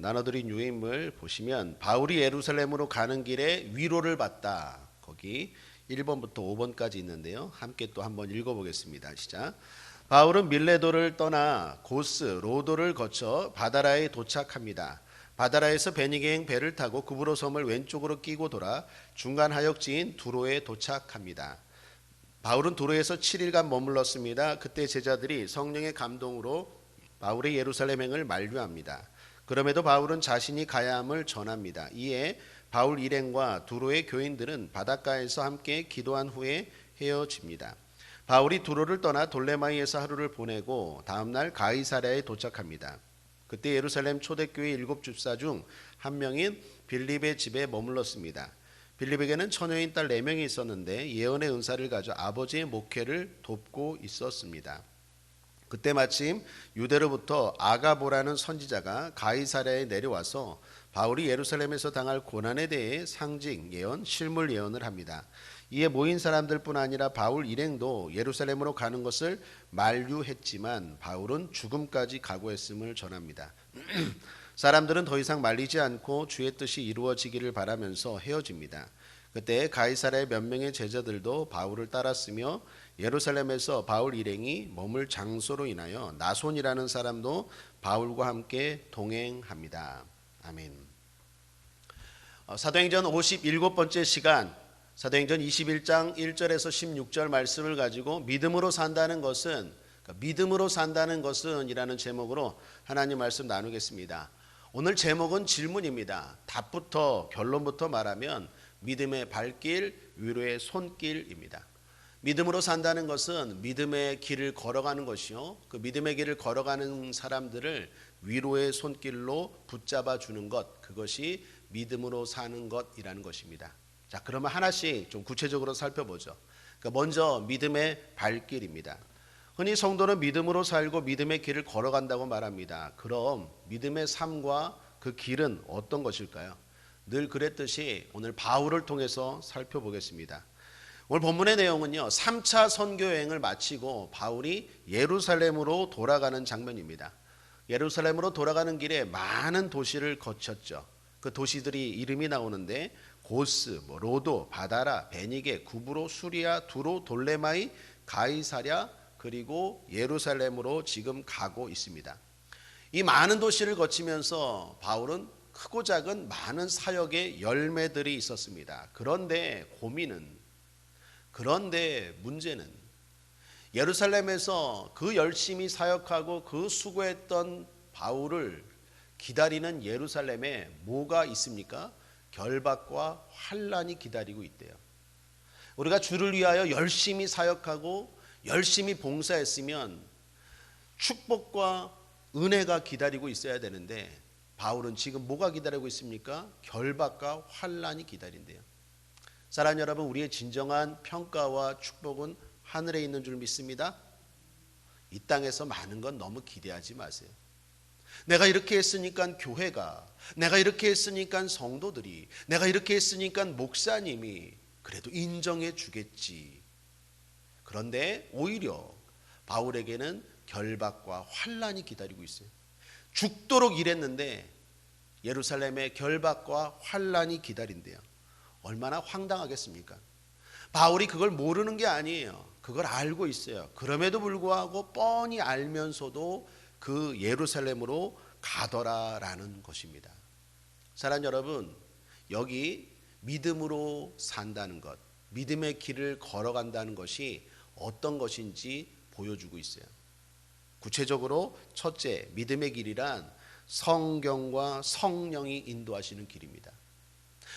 나눠드린 유인물 보시면 바울이 예루살렘으로 가는 길에 위로를 받다. 거기 1번부터 5번까지 있는데요. 함께 또 한번 읽어보겠습니다. 시작. 바울은 밀레도를 떠나 고스, 로도를 거쳐 바다라에 도착합니다. 바다라에서 베니게행 배를 타고 구브로 섬을 왼쪽으로 끼고 돌아 중간 하역지인 두로에 도착합니다. 바울은 두로에서 7일간 머물렀습니다. 그때 제자들이 성령의 감동으로 바울의 예루살렘행을 만류합니다. 그럼에도 바울은 자신이 가야 함을 전합니다. 이에 바울 일행과 두로의 교인들은 바닷가에서 함께 기도한 후에 헤어집니다. 바울이 두로를 떠나 돌레마이에서 하루를 보내고 다음날 가이사랴에 도착합니다. 그때 예루살렘 초대교회 7집사 중 한 명인 빌립의 집에 머물렀습니다. 빌립에게는 처녀인 딸 4명이 있었는데 예언의 은사를 가져 아버지의 목회를 돕고 있었습니다. 그때 마침 유대로부터 아가보라는 선지자가 가이사랴에 내려와서 바울이 예루살렘에서 당할 고난에 대해 상징 예언, 실물 예언을 합니다. 이에 모인 사람들뿐 아니라 바울 일행도 예루살렘으로 가는 것을 만류했지만 바울은 죽음까지 각오했음을 전합니다. 사람들은 더 이상 말리지 않고 주의 뜻이 이루어지기를 바라면서 헤어집니다. 그때 가이사랴의 몇 명의 제자들도 바울을 따랐으며 예루살렘에서 바울 일행이 머물 장소로 인하여 나손이라는 사람도 바울과 함께 동행합니다. 아멘. 사도행전 57번째 시간, 사도행전 21장 1절에서 16절 말씀을 가지고 믿음으로 산다는 것은 이라는 제목으로 하나님 말씀 나누겠습니다. 오늘 제목은 질문입니다. 답부터 결론부터 말하면 믿음의 발길, 위로의 손길입니다. 믿음으로 산다는 것은 믿음의 길을 걸어가는 것이요, 그 믿음의 길을 걸어가는 사람들을 위로의 손길로 붙잡아 주는 것, 그것이 믿음으로 사는 것이라는 것입니다. 자, 그러면 하나씩 좀 구체적으로 살펴보죠. 그러니까 먼저 믿음의 발길입니다. 흔히 성도는 믿음으로 살고 믿음의 길을 걸어간다고 말합니다. 그럼 믿음의 삶과 그 길은 어떤 것일까요? 늘 그랬듯이 오늘 바울을 통해서 살펴보겠습니다. 오늘 본문의 내용은요, 3차 선교여행을 마치고 바울이 예루살렘으로 돌아가는 장면입니다. 예루살렘으로 돌아가는 길에 많은 도시를 거쳤죠. 그 도시들이 이름이 나오는데 고스, 로도, 바다라, 베니게, 구브로, 수리아, 두로, 돌레마이, 가이사랴, 그리고 예루살렘으로 지금 가고 있습니다. 이 많은 도시를 거치면서 바울은 크고 작은 많은 사역의 열매들이 있었습니다. 그런데 문제는 예루살렘에서 그 열심히 사역하고 그 수고했던 바울을 기다리는 예루살렘에 뭐가 있습니까? 결박과 환란이 기다리고 있대요. 우리가 주를 위하여 열심히 사역하고 열심히 봉사했으면 축복과 은혜가 기다리고 있어야 되는데 바울은 지금 뭐가 기다리고 있습니까? 결박과 환란이 기다린대요. 사랑하는 여러분, 우리의 진정한 평가와 축복은 하늘에 있는 줄 믿습니다. 이 땅에서 많은 건 너무 기대하지 마세요. 내가 이렇게 했으니까 교회가, 내가 이렇게 했으니까 성도들이, 내가 이렇게 했으니까 목사님이 그래도 인정해 주겠지. 그런데 오히려 바울에게는 결박과 환란이 기다리고 있어요. 죽도록 일했는데 예루살렘에 결박과 환란이 기다린대요. 얼마나 황당하겠습니까? 바울이 그걸 모르는 게 아니에요. 그걸 알고 있어요. 그럼에도 불구하고 뻔히 알면서도 그 예루살렘으로 가더라라는 것입니다. 사랑하는 여러분, 여기 믿음으로 산다는 것, 믿음의 길을 걸어간다는 것이 어떤 것인지 보여주고 있어요. 구체적으로 첫째, 믿음의 길이란 성경과 성령이 인도하시는 길입니다.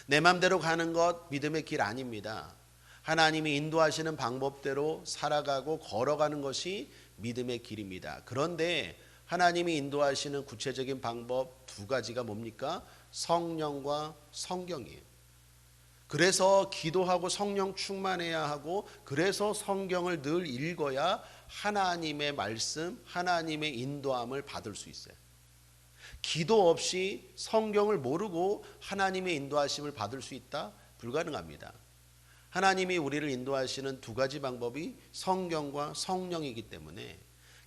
내 맘대로 가는 것 믿음의 길 아닙니다. 하나님이 인도하시는 방법대로 살아가고 걸어가는 것이 믿음의 길입니다. 그런데 하나님이 인도하시는 구체적인 방법 두 가지가 뭡니까? 성령과 성경이에요. 그래서 기도하고 성령 충만해야 하고, 그래서 성경을 늘 읽어야 하나님의 말씀, 하나님의 인도함을 받을 수 있어요. 기도 없이 성경을 모르고 하나님의 인도하심을 받을 수 있다? 불가능합니다. 하나님이 우리를 인도하시는 두 가지 방법이 성경과 성령이기 때문에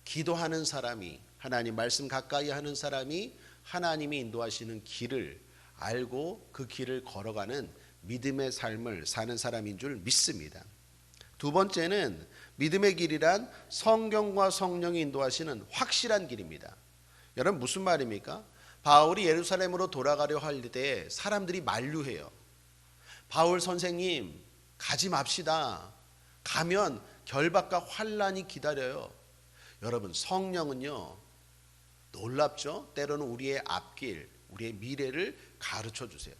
기도하는 사람이, 하나님 말씀 가까이 하는 사람이 하나님이 인도하시는 길을 알고 그 길을 걸어가는 믿음의 삶을 사는 사람인 줄 믿습니다. 두 번째는 믿음의 길이란 성경과 성령이 인도하시는 확실한 길입니다. 여러분 무슨 말입니까? 바울이 예루살렘으로 돌아가려 할 때 사람들이 만류해요. 바울 선생님 가지 맙시다. 가면 결박과 환란이 기다려요. 여러분 성령은요 놀랍죠? 때로는 우리의 앞길, 우리의 미래를 가르쳐 주세요.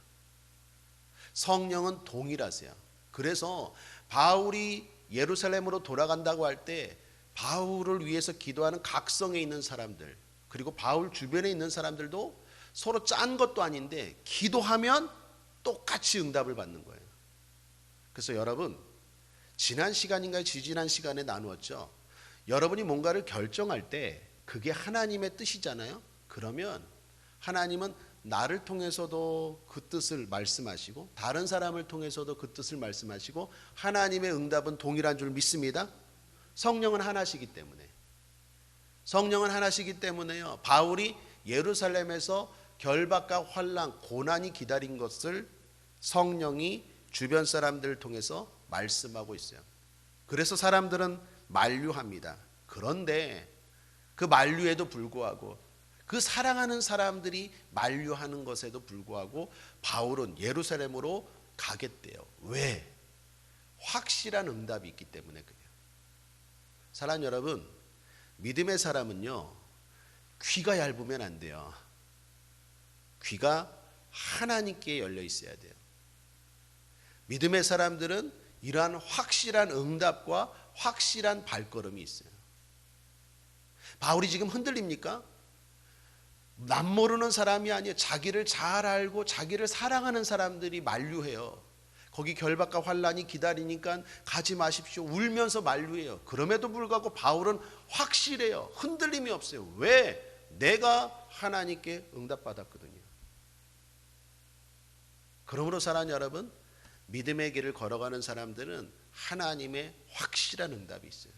성령은 동일하세요. 그래서 바울이 예루살렘으로 돌아간다고 할 때 바울을 위해서 기도하는 각성에 있는 사람들, 그리고 바울 주변에 있는 사람들도 서로 짠 것도 아닌데 기도하면 똑같이 응답을 받는 거예요. 그래서 여러분 지난 시간인가요? 지지난 시간에 나누었죠. 여러분이 뭔가를 결정할 때 그게 하나님의 뜻이잖아요. 그러면 하나님은 나를 통해서도 그 뜻을 말씀하시고 다른 사람을 통해서도 그 뜻을 말씀하시고 하나님의 응답은 동일한 줄 믿습니다. 성령은 하나시기 때문에. 성령은 하나시기 때문에요. 바울이 예루살렘에서 결박과 환난, 고난이 기다린 것을 성령이 주변 사람들을 통해서 말씀하고 있어요. 그래서 사람들은 만류합니다. 그런데 그 만류에도 불구하고 그 사랑하는 사람들이 만류하는 것에도 불구하고 바울은 예루살렘으로 가겠대요. 왜? 확실한 응답이 있기 때문에 그래요. 사랑하는 여러분, 믿음의 사람은요 귀가 얇으면 안 돼요. 귀가 하나님께 열려 있어야 돼요. 믿음의 사람들은 이러한 확실한 응답과 확실한 발걸음이 있어요. 바울이 지금 흔들립니까? 남 모르는 사람이 아니에요. 자기를 잘 알고 자기를 사랑하는 사람들이 만류해요. 거기 결박과 환란이 기다리니까 가지 마십시오. 울면서 만류해요. 그럼에도 불구하고 바울은 확실해요. 흔들림이 없어요. 왜? 내가 하나님께 응답받았거든요. 그러므로 사랑하는 여러분, 믿음의 길을 걸어가는 사람들은 하나님의 확실한 응답이 있어요.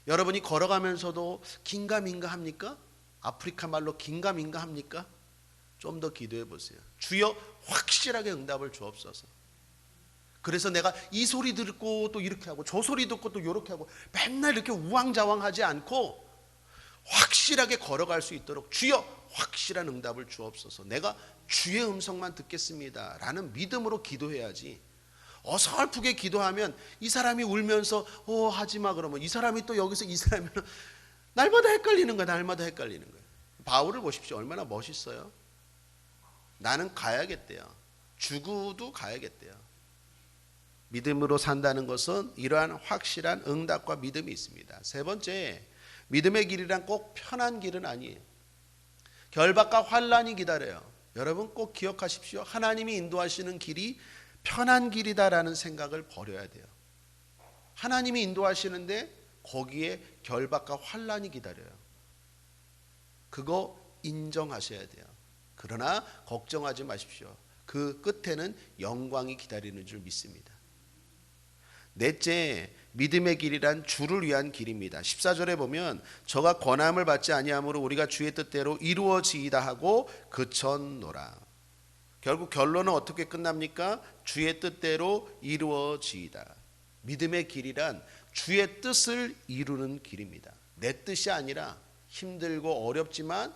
여러분이 걸어가면서도 긴가민가 합니까? 아프리카 말로 긴가민가 합니까? 좀 더 기도해 보세요. 주여 확실하게 응답을 주옵소서. 그래서 내가 이 소리 듣고 또 이렇게 하고 저 소리 듣고 또 이렇게 하고 맨날 이렇게 우왕좌왕하지 않고 확실하게 걸어갈 수 있도록 주여 확실한 응답을 주옵소서. 내가 주의 음성만 듣겠습니다 라는 믿음으로 기도해야지. 어설프게 기도하면 이 사람이 울면서 하지마 그러면 이 사람이 또 여기서 이 사람은 날마다 헷갈리는 거야. 날마다 헷갈리는 거야. 바울을 보십시오. 얼마나 멋있어요. 나는 가야겠대요. 죽어도 가야겠대요. 믿음으로 산다는 것은 이러한 확실한 응답과 믿음이 있습니다. 세 번째, 믿음의 길이란 꼭 편한 길은 아니에요. 결박과 환란이 기다려요. 여러분 꼭 기억하십시오. 하나님이 인도하시는 길이 편한 길이다라는 생각을 버려야 돼요. 하나님이 인도하시는데 거기에 결박과 환란이 기다려요. 그거 인정하셔야 돼요. 그러나 걱정하지 마십시오. 그 끝에는 영광이 기다리는 줄 믿습니다. 넷째, 믿음의 길이란 주를 위한 길입니다. 14절에 보면 저가 권함을 받지 아니하므로 우리가 주의 뜻대로 이루어지이다 하고 그쳤노라. 결국 결론은 어떻게 끝납니까? 주의 뜻대로 이루어지이다. 믿음의 길이란 주의 뜻을 이루는 길입니다. 내 뜻이 아니라 힘들고 어렵지만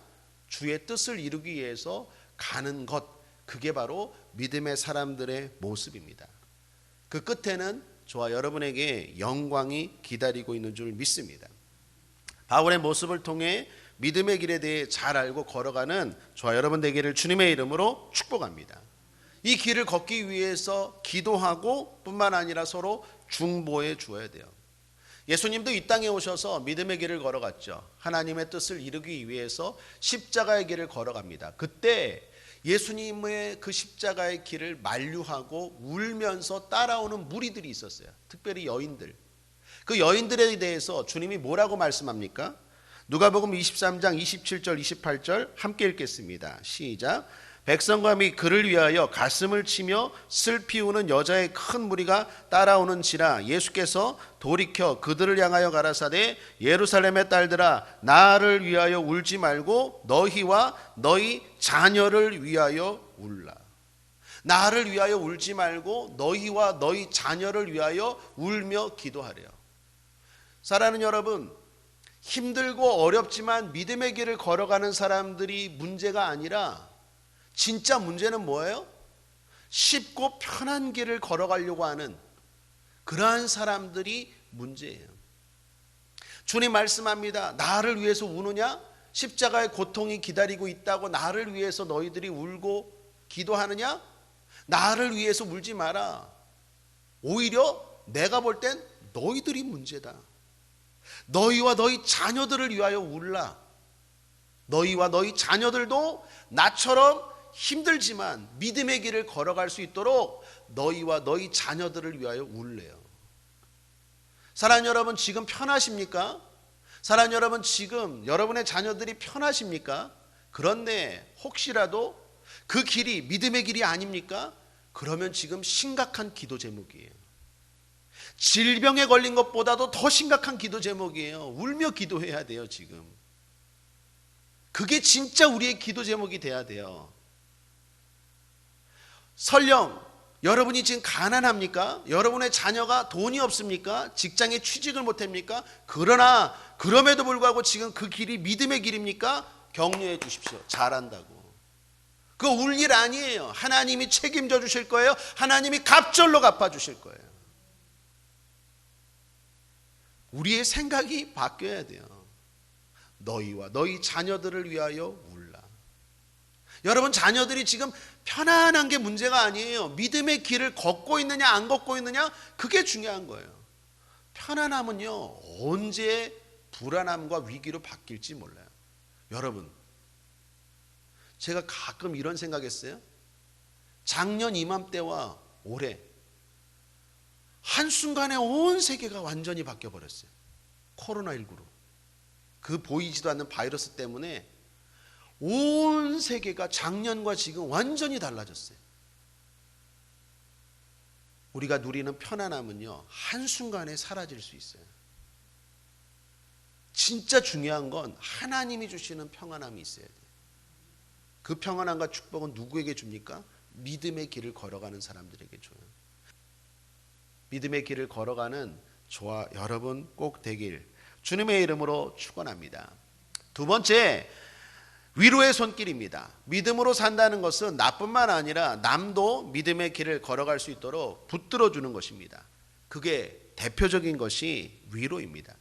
주의 뜻을 이루기 위해서 가는 것, 그게 바로 믿음의 사람들의 모습입니다. 그 끝에는 저와 여러분에게 영광이 기다리고 있는 줄 믿습니다. 바울의 모습을 통해 믿음의 길에 대해 잘 알고 걸어가는 저와 여러분 되기를 주님의 이름으로 축복합니다. 이 길을 걷기 위해서 기도하고 뿐만 아니라 서로 중보해 주어야 돼요. 예수님도 이 땅에 오셔서 믿음의 길을 걸어갔죠. 하나님의 뜻을 이루기 위해서 십자가의 길을 걸어갑니다. 그때 예수님의 그 십자가의 길을 만류하고 울면서 따라오는 무리들이 있었어요. 특별히 여인들. 그 여인들에 대해서 주님이 뭐라고 말씀합니까? 누가복음 23장 27절 28절 함께 읽겠습니다. 시작. 백성과 및 그를 위하여 가슴을 치며 슬피 우는 여자의 큰 무리가 따라오는지라 예수께서 돌이켜 그들을 향하여 가라사대 예루살렘의 딸들아 나를 위하여 울지 말고 너희와 너희 자녀를 위하여 울라. 나를 위하여 울지 말고 너희와 너희 자녀를 위하여 울며 기도하래요. 사랑하는 여러분, 힘들고 어렵지만 믿음의 길을 걸어가는 사람들이 문제가 아니라 진짜 문제는 뭐예요? 쉽고 편한 길을 걸어가려고 하는 그러한 사람들이 문제예요. 주님 말씀합니다. 나를 위해서 우느냐? 십자가의 고통이 기다리고 있다고 나를 위해서 너희들이 울고 기도하느냐? 나를 위해서 울지 마라. 오히려 내가 볼 땐 너희들이 문제다. 너희와 너희 자녀들을 위하여 울라. 너희와 너희 자녀들도 나처럼 힘들지만 믿음의 길을 걸어갈 수 있도록 너희와 너희 자녀들을 위하여 울래요. 사랑하는 여러분, 지금 편하십니까? 사랑하는 여러분, 지금 여러분의 자녀들이 편하십니까? 그런데 혹시라도 그 길이 믿음의 길이 아닙니까? 그러면 지금 심각한 기도 제목이에요. 질병에 걸린 것보다도 더 심각한 기도 제목이에요. 울며 기도해야 돼요. 지금 그게 진짜 우리의 기도 제목이 돼야 돼요. 설령 여러분이 지금 가난합니까? 여러분의 자녀가 돈이 없습니까? 직장에 취직을 못합니까? 그러나 그럼에도 불구하고 지금 그 길이 믿음의 길입니까? 격려해 주십시오. 잘한다고. 그거 울 일 아니에요. 하나님이 책임져 주실 거예요. 하나님이 갑절로 갚아 주실 거예요. 우리의 생각이 바뀌어야 돼요. 너희와 너희 자녀들을 위하여 울라. 여러분, 자녀들이 지금 편안한 게 문제가 아니에요. 믿음의 길을 걷고 있느냐 안 걷고 있느냐, 그게 중요한 거예요. 편안함은요 언제 불안함과 위기로 바뀔지 몰라요. 여러분, 제가 가끔 이런 생각했어요. 작년 이맘때와 올해 한순간에 온 세계가 완전히 바뀌어버렸어요. 코로나19로. 그 보이지도 않는 바이러스 때문에 온 세계가 작년과 지금 완전히 달라졌어요. 우리가 누리는 편안함은요 한순간에 사라질 수 있어요. 진짜 중요한 건 하나님이 주시는 평안함이 있어야 돼요. 그 평안함과 축복은 누구에게 줍니까? 믿음의 길을 걸어가는 사람들에게 줘요. 믿음의 길을 걸어가는 저와 여러분 꼭 되길 주님의 이름으로 축원합니다. 두 번째, 위로의 손길입니다. 믿음으로 산다는 것은 나뿐만 아니라 남도 믿음의 길을 걸어갈 수 있도록 붙들어 주는 것입니다. 그게 대표적인 것이 위로입니다.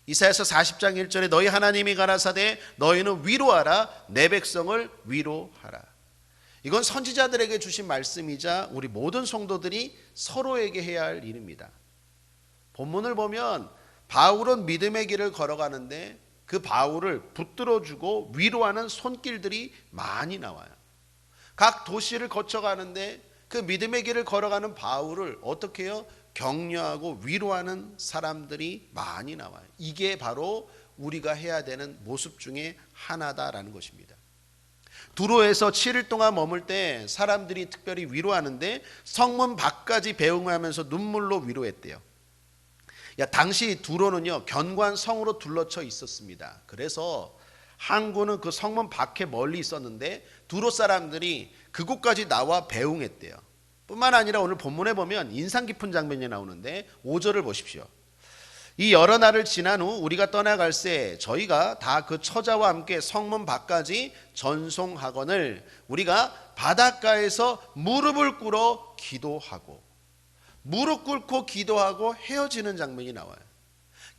이사야서 40장 1절에 너희 하나님이 가라사대 너희는 위로하라 내 백성을 위로하라. 이건 선지자들에게 주신 말씀이자 우리 모든 성도들이 서로에게 해야 할 일입니다. 본문을 보면 바울은 믿음의 길을 걸어가는데 그 바울을 붙들어주고 위로하는 손길들이 많이 나와요. 각 도시를 거쳐가는데 그 믿음의 길을 걸어가는 바울을 어떻게 해요? 격려하고 위로하는 사람들이 많이 나와요. 이게 바로 우리가 해야 되는 모습 중에 하나다라는 것입니다. 두로에서 7일 동안 머물 때 사람들이 특별히 위로하는데 성문 밖까지 배웅하면서 눈물로 위로했대요. 당시 두로는요 견고한 성으로 둘러쳐 있었습니다. 그래서 항구는 그 성문 밖에 멀리 있었는데 두로 사람들이 그곳까지 나와 배웅했대요. 뿐만 아니라 오늘 본문에 보면 인상 깊은 장면이 나오는데 5절을 보십시오. 이 여러 날을 지난 후 우리가 떠나갈새 저희가 다 그 처자와 함께 성문 밖까지 전송하거늘 우리가 바닷가에서 무릎을 꿇어 기도하고 무릎 꿇고 기도하고 헤어지는 장면이 나와요.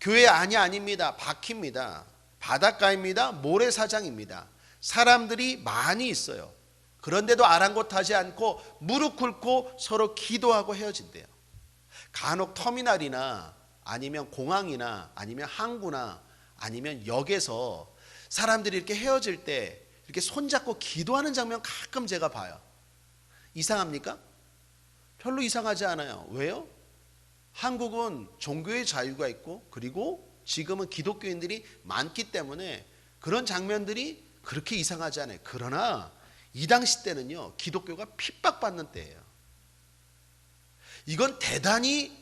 교회 안이 아닙니다. 밖입니다. 바닷가입니다. 모래사장입니다. 사람들이 많이 있어요. 그런데도 아랑곳하지 않고 무릎 꿇고 서로 기도하고 헤어진대요. 간혹 터미널이나 아니면 공항이나 아니면 항구나 아니면 역에서 사람들이 이렇게 헤어질 때 이렇게 손잡고 기도하는 장면 가끔 제가 봐요. 이상합니까? 별로 이상하지 않아요. 왜요? 한국은 종교의 자유가 있고 그리고 지금은 기독교인들이 많기 때문에 그런 장면들이 그렇게 이상하지 않아요. 그러나 이 당시 때는요, 기독교가 핍박받는 때예요. 이건 대단히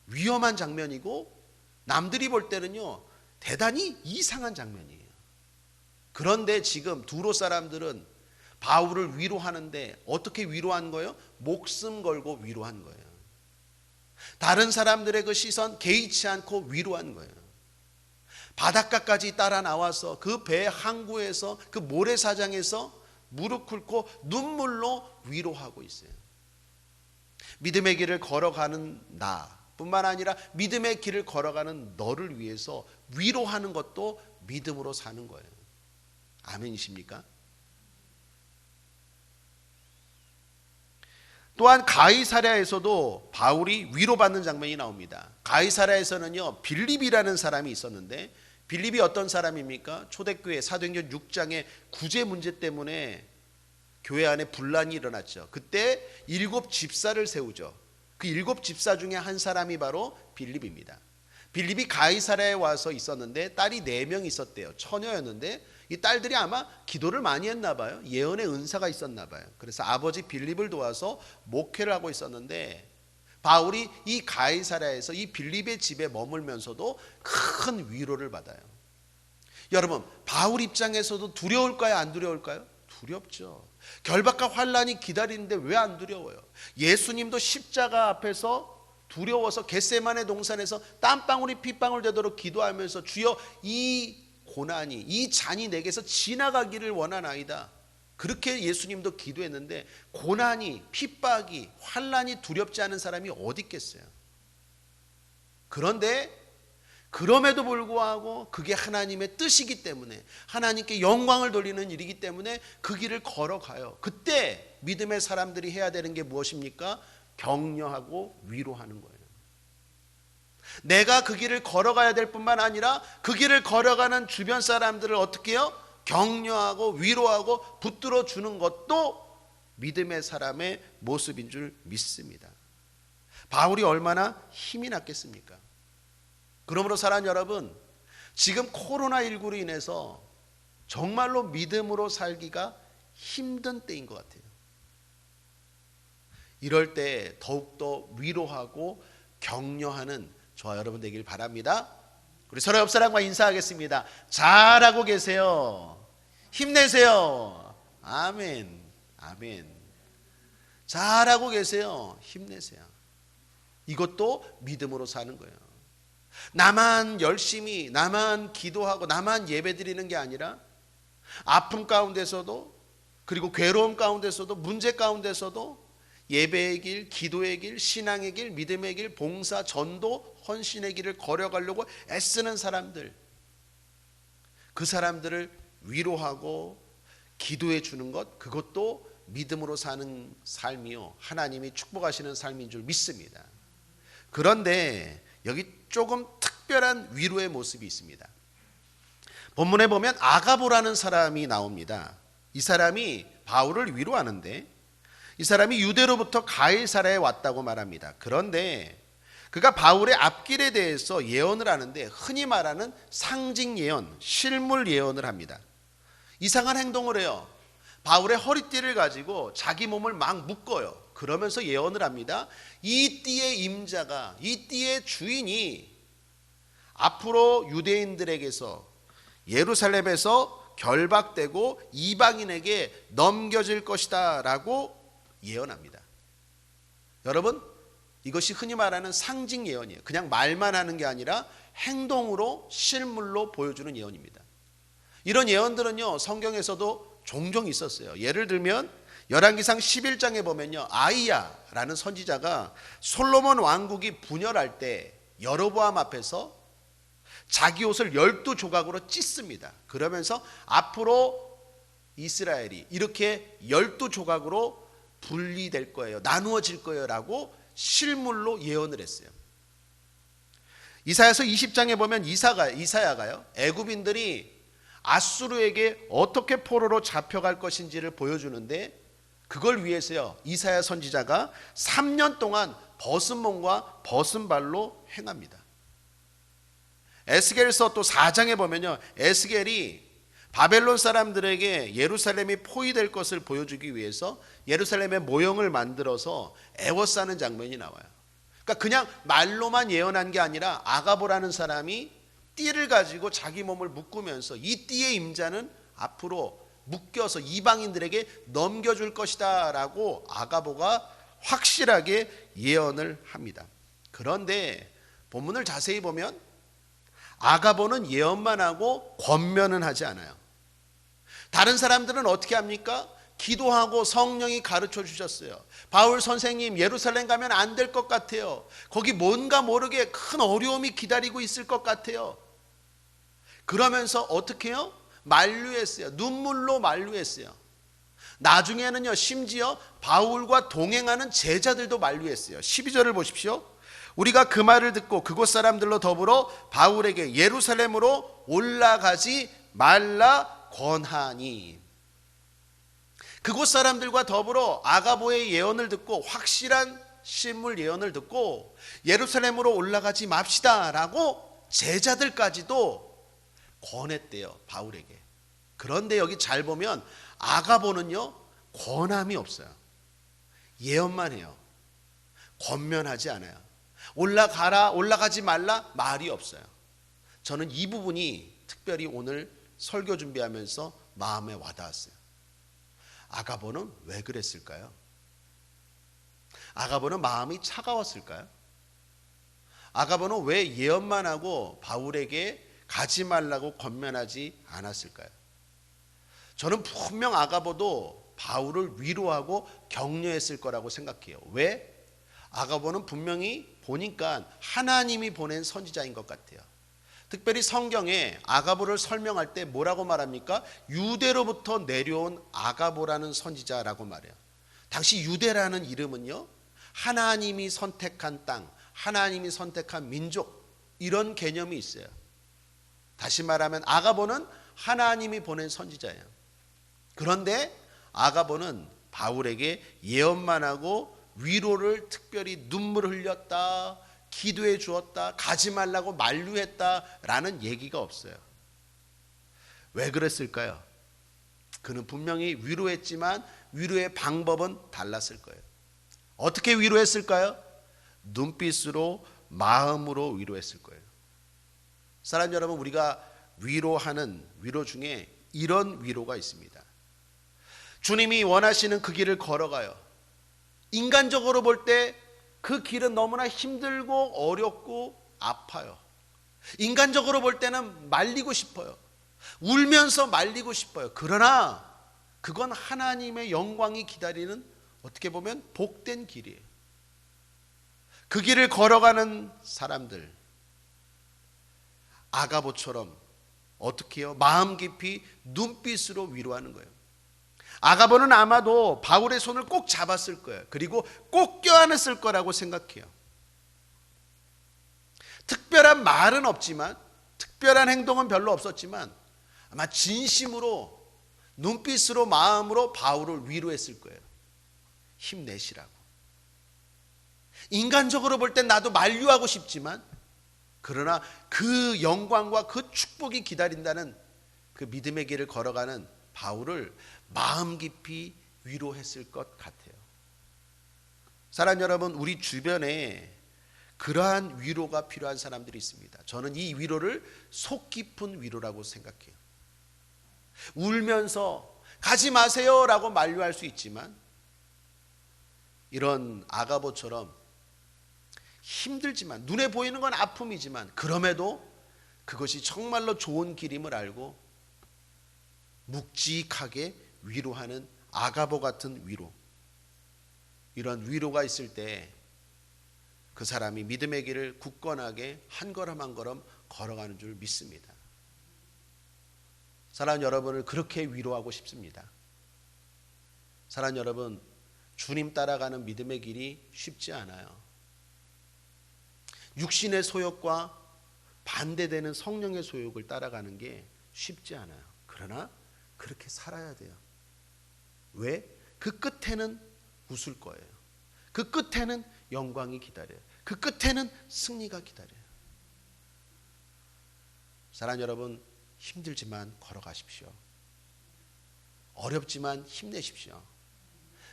위험한 장면이고 남들이 볼 때는요, 대단히 이상한 장면이에요. 그런데 지금 두로 사람들은 바울을 위로하는데 어떻게 위로한 거예요? 목숨 걸고 위로한 거예요. 다른 사람들의 그 시선 개의치 않고 위로한 거예요. 바닷가까지 따라 나와서 그 배 항구에서 그 모래사장에서 무릎 꿇고 눈물로 위로하고 있어요. 믿음의 길을 걸어가는 나뿐만 아니라 믿음의 길을 걸어가는 너를 위해서 위로하는 것도 믿음으로 사는 거예요. 아멘이십니까? 또한 가이사랴에서도 바울이 위로받는 장면이 나옵니다. 가이사랴에서는요, 빌립이라는 사람이 있었는데, 빌립이 어떤 사람입니까? 초대교회 사도행전 6장의 구제 문제 때문에 교회 안에 분란이 일어났죠. 그때 7 집사를 세우죠. 그 7 집사 중에 한 사람이 바로 빌립입니다. 빌립이 가이사랴에 와서 있었는데 딸이 4명 있었대요. 처녀였는데 이 딸들이 아마 기도를 많이 했나 봐요. 예언의 은사가 있었나 봐요. 그래서 아버지 빌립을 도와서 목회를 하고 있었는데, 바울이 이 가이사랴에서 이 빌립의 집에 머물면서도 큰 위로를 받아요. 여러분, 바울 입장에서도 두려울까요? 안 두려울까요? 두렵죠. 결박과 환란이 기다리는데 왜 안 두려워요? 예수님도 십자가 앞에서 두려워서 겟세마네 동산에서 땀방울이 핏방울 되도록 기도하면서 주여 이 고난이, 이 잔이 내게서 지나가기를 원하나이다. 그렇게 예수님도 기도했는데 고난이, 핍박이, 환란이 두렵지 않은 사람이 어디 있겠어요? 그런데 그럼에도 불구하고 그게 하나님의 뜻이기 때문에, 하나님께 영광을 돌리는 일이기 때문에 그 길을 걸어가요. 그때 믿음의 사람들이 해야 되는 게 무엇입니까? 격려하고 위로하는 거예요. 내가 그 길을 걸어가야 될 뿐만 아니라 그 길을 걸어가는 주변 사람들을 어떻게 해요? 격려하고 위로하고 붙들어 주는 것도 믿음의 사람의 모습인 줄 믿습니다. 바울이 얼마나 힘이 났겠습니까? 그러므로 사랑하는 여러분, 지금 코로나19로 인해서 정말로 믿음으로 살기가 힘든 때인 것 같아요. 이럴 때 더욱더 위로하고 격려하는 저와 여러분 되길 바랍니다. 우리 서로 옆 사람과 인사하겠습니다. 잘하고 계세요. 힘내세요. 아멘. 아멘. 잘하고 계세요. 힘내세요. 이것도 믿음으로 사는 거예요. 나만 열심히, 나만 기도하고 나만 예배드리는 게 아니라 아픔 가운데서도, 그리고 괴로움 가운데서도, 문제 가운데서도 예배의 길, 기도의 길, 신앙의 길, 믿음의 길, 봉사, 전도, 헌신의 길을 걸어가려고 애쓰는 사람들, 그 사람들을 위로하고 기도해 주는 것, 그것도 믿음으로 사는 삶이요, 하나님이 축복하시는 삶인 줄 믿습니다. 그런데 여기 조금 특별한 위로의 모습이 있습니다. 본문에 보면 아가보라는 사람이 나옵니다. 이 사람이 바울을 위로하는데, 이 사람이 유대로부터 가이사랴에 왔다고 말합니다. 그런데 그가 바울의 앞길에 대해서 예언을 하는데 흔히 말하는 상징 예언, 실물 예언을 합니다. 이상한 행동을 해요. 바울의 허리띠를 가지고 자기 몸을 막 묶어요. 그러면서 예언을 합니다. 이 띠의 임자가, 이 띠의 주인이 앞으로 유대인들에게서, 예루살렘에서 결박되고 이방인에게 넘겨질 것이다 라고 예언합니다. 여러분, 이것이 흔히 말하는 상징 예언이에요. 그냥 말만 하는 게 아니라 행동으로, 실물로 보여주는 예언입니다. 이런 예언들은요, 성경에서도 종종 있었어요. 예를 들면 열왕기상 11장에 보면요, 아이야라는 선지자가 솔로몬 왕국이 분열할 때 여로보암 앞에서 자기 옷을 12조각으로 찢습니다. 그러면서 앞으로 이스라엘이 이렇게 12조각으로 분리될 거예요, 나누어질 거예요 라고 실물로 예언을 했어요. 이사야서 20장에 보면 이사야가요, 애굽인들이 아수르에게 어떻게 포로로 잡혀갈 것인지를 보여주는데, 그걸 위해서요, 이사야 선지자가 3년 동안 벗은 몸과 벗은 발로 행합니다. 에스겔서 또 4장에 보면요, 에스겔이 바벨론 사람들에게 예루살렘이 포위될 것을 보여주기 위해서 예루살렘의 모형을 만들어서 애워싸는 장면이 나와요. 그러니까 그냥 말로만 예언한 게 아니라 아가보라는 사람이 띠를 가지고 자기 몸을 묶으면서 이 띠의 임자는 앞으로 묶여서 이방인들에게 넘겨줄 것이다 라고 아가보가 확실하게 예언을 합니다. 그런데 본문을 자세히 보면 아가보는 예언만 하고 권면은 하지 않아요. 다른 사람들은 어떻게 합니까? 기도하고 성령이 가르쳐 주셨어요. 바울 선생님, 예루살렘 가면 안 될 것 같아요. 거기 뭔가 모르게 큰 어려움이 기다리고 있을 것 같아요. 그러면서 어떻게 해요? 만류했어요. 눈물로 만류했어요. 나중에는요, 심지어 바울과 동행하는 제자들도 만류했어요. 12절을 보십시오. 우리가 그 말을 듣고 그곳 사람들로 더불어 바울에게 예루살렘으로 올라가지 말라 권하니. 그곳 사람들과 더불어 아가보의 예언을 듣고 확실한 신물 예언을 듣고 예루살렘으로 올라가지 맙시다 라고 제자들까지도 권했대요, 바울에게. 그런데 여기 잘 보면 아가보는요, 권함이 없어요. 예언만 해요. 권면하지 않아요. 올라가라, 올라가지 말라 말이 없어요. 저는 이 부분이 특별히 오늘 설교 준비하면서 마음에 와닿았어요. 아가보는 왜 그랬을까요? 아가보는 마음이 차가웠을까요? 아가보는 왜 예언만 하고 바울에게 가지 말라고 권면하지 않았을까요? 저는 분명 아가보도 바울을 위로하고 격려했을 거라고 생각해요. 왜? 아가보는 분명히 보니까 하나님이 보낸 선지자인 것 같아요. 특별히 성경에 아가보를 설명할 때 뭐라고 말합니까? 유대로부터 내려온 아가보라는 선지자라고 말해요. 당시 유대라는 이름은요, 하나님이 선택한 땅, 하나님이 선택한 민족, 이런 개념이 있어요. 다시 말하면 아가보는 하나님이 보낸 선지자예요. 그런데 아가보는 바울에게 예언만 하고 위로를 특별히 눈물을 흘렸다, 기도해 주었다, 가지 말라고 만류했다라는 얘기가 없어요. 왜 그랬을까요? 그는 분명히 위로했지만 위로의 방법은 달랐을 거예요. 어떻게 위로했을까요? 눈빛으로, 마음으로 위로했을 거예요. 사랑 여러분, 우리가 위로하는 위로 중에 이런 위로가 있습니다. 주님이 원하시는 그 길을 걸어가요. 인간적으로 볼 때 그 길은 너무나 힘들고 어렵고 아파요. 인간적으로 볼 때는 말리고 싶어요. 울면서 말리고 싶어요. 그러나 그건 하나님의 영광이 기다리는, 어떻게 보면 복된 길이에요. 그 길을 걸어가는 사람들, 아가보처럼 어떻게 해요? 마음 깊이 눈빛으로 위로하는 거예요. 아가보는 아마도 바울의 손을 꼭 잡았을 거예요. 그리고 꼭 껴안았을 거라고 생각해요. 특별한 말은 없지만, 특별한 행동은 별로 없었지만 아마 진심으로 눈빛으로, 마음으로 바울을 위로했을 거예요. 힘내시라고. 인간적으로 볼 땐 나도 만류하고 싶지만, 그러나 그 영광과 그 축복이 기다린다는 그 믿음의 길을 걸어가는 바울을 마음 깊이 위로했을 것 같아요. 사랑 여러분, 우리 주변에 그러한 위로가 필요한 사람들이 있습니다. 저는 이 위로를 속 깊은 위로라고 생각해요. 울면서 가지 마세요 라고 만류할 수 있지만, 이런 아가보처럼 힘들지만, 눈에 보이는 건 아픔이지만, 그럼에도 그것이 정말로 좋은 길임을 알고 묵직하게 위로하는 아가보 같은 위로, 이런 위로가 있을 때 그 사람이 믿음의 길을 굳건하게 한 걸음 한 걸음 걸어가는 줄 믿습니다. 사랑하는 여러분을 그렇게 위로하고 싶습니다. 사랑하는 여러분, 주님 따라가는 믿음의 길이 쉽지 않아요. 육신의 소욕과 반대되는 성령의 소욕을 따라가는 게 쉽지 않아요. 그러나 그렇게 살아야 돼요. 왜? 그 끝에는 웃을 거예요. 그 끝에는 영광이 기다려요. 그 끝에는 승리가 기다려요. 사랑하는 여러분, 힘들지만 걸어가십시오. 어렵지만 힘내십시오.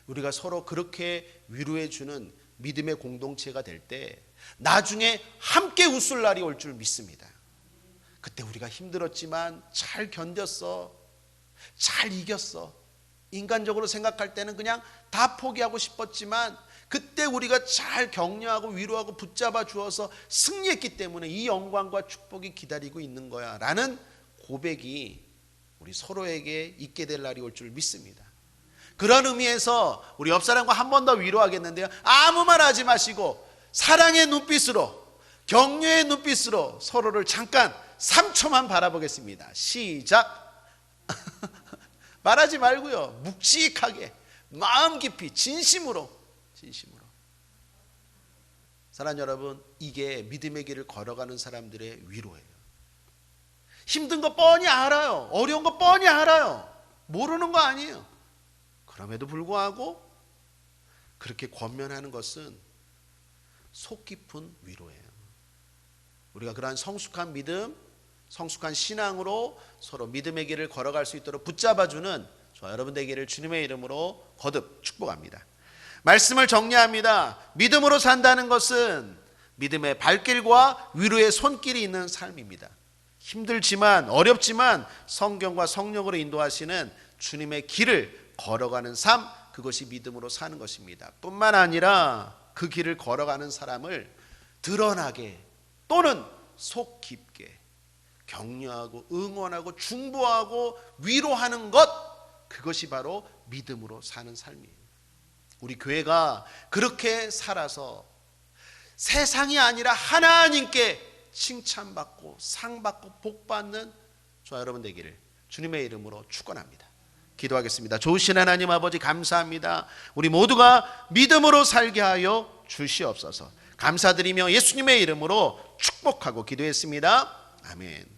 우리가 서로 그렇게 위로해 주는 믿음의 공동체가 될 때 나중에 함께 웃을 날이 올 줄 믿습니다. 그때 우리가 힘들었지만 잘 견뎠어, 잘 이겼어, 인간적으로 생각할 때는 그냥 다 포기하고 싶었지만 그때 우리가 잘 격려하고 위로하고 붙잡아 주어서 승리했기 때문에 이 영광과 축복이 기다리고 있는 거야 라는 고백이 우리 서로에게 있게 될 날이 올 줄 믿습니다. 그런 의미에서 우리 옆 사람과 한 번 더 위로하겠는데요, 아무 말 하지 마시고 사랑의 눈빛으로, 격려의 눈빛으로 서로를 잠깐 3초만 바라보겠습니다. 시작. 말하지 말고요, 묵직하게 마음 깊이 진심으로. 사랑하는 여러분, 이게 믿음의 길을 걸어가는 사람들의 위로예요. 힘든 거 뻔히 알아요. 어려운 거 뻔히 알아요. 모르는 거 아니에요. 그럼에도 불구하고 그렇게 권면하는 것은 속 깊은 위로예요. 우리가 그러한 성숙한 믿음, 성숙한 신앙으로 서로 믿음의 길을 걸어갈 수 있도록 붙잡아주는 저와 여러분 되기를 주님의 이름으로 거듭 축복합니다. 말씀을 정리합니다. 믿음으로 산다는 것은 믿음의 발길과 위로의 손길이 있는 삶입니다. 힘들지만 어렵지만 성경과 성령으로 인도하시는 주님의 길을 걸어가는 삶, 그것이 믿음으로 사는 것입니다. 뿐만 아니라 그 길을 걸어가는 사람을 드러나게 또는 속 깊게 격려하고 응원하고 중보하고 위로하는 것, 그것이 바로 믿음으로 사는 삶이에요. 우리 교회가 그렇게 살아서 세상이 아니라 하나님께 칭찬받고 상받고 복받는 저와 여러분 되기를 주님의 이름으로 축원합니다. 기도하겠습니다. 좋으신 하나님 아버지, 감사합니다. 우리 모두가 믿음으로 살게 하여 주시옵소서. 감사드리며 예수님의 이름으로 축복하고 기도했습니다. 아멘.